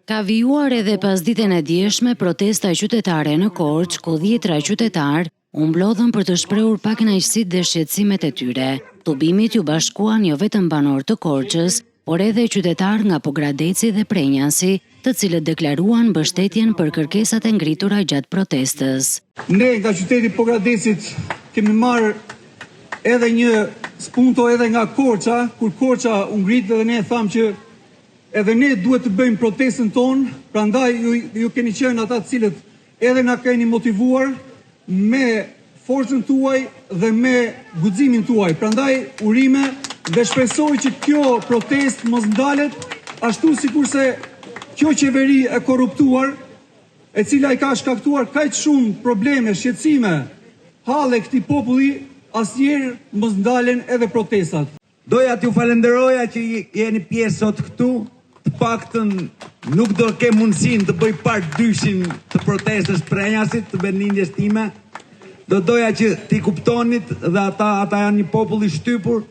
Ka vijuar edhe pas ditën e djeshme protesta qytetare në Korçë, ku 10 qytetarë u mblodhën për të shprehur pakënaqësitë dhe shqetësimet e tyre. Tubimit ju bashkuan jo vetëm banorë të Korçës, por edhe qytetarë nga Pogradeci dhe Prenjasi, të cilët deklaruan mbështetjen për kërkesat e ngritura gjatë protestës. Ne nga qyteti Pogradecit kemi marrë edhe një spunto edhe nga Korça, kur Korça u ngrit dhe ne thamë që edhe ne duhet të bëjmë protestën tonë, prandaj ju keni qenë ata të cilët edhe na keni motivuar me forcën tuaj dhe me guximin tuaj. Prandaj urime dhe shpresoj që kjo protestë mos ndalet ashtu sikurse kjo qeveri e korruptuar, e cila i ka shkaktuar kaq shumë probleme, shqetësime, halle këtij populli, asnjëherë mos ndalen edhe protestat. Doja t'ju falenderoja që jeni pjesë sot këtu, të paktën nuk do ke mundësinë të bëj part dyshin të protestës Prenjasit, të vendindjes time. Doja që t'i kuptonit dhe ata janë një popull i shtypur,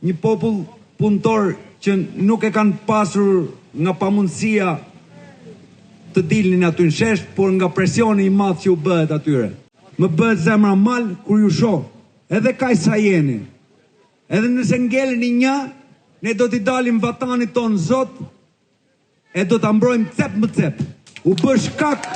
një popull punëtor që nuk e kanë pasur nga pamundësia të dilnin aty në shesh, por nga presioni i madh që u bëhet atyre. Më bëhet zemra mal kur ju shoh, edhe kaq sa jeni. Edhe nëse ngeleni një, ne do t'i dalim vatanit tonë Zot, e do t'a mbrojmë cep më cep. U bë shkak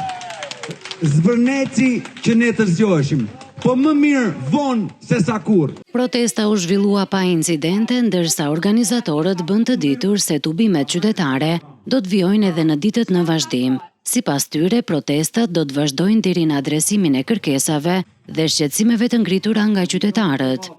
zvërneci që ne të zgjoheshim. Po më mirë vonë se sa kurrë. Protesta u zhvillua pa incidente, ndërsa organizatorët bën të ditur se tubimet qytetare do të vijojnë edhe në ditët në vazhdim. Sipas tyre, protestat do të vazhdojnë deri në adresimin e kërkesave dhe shqetësimeve të ngritura nga qytetarët.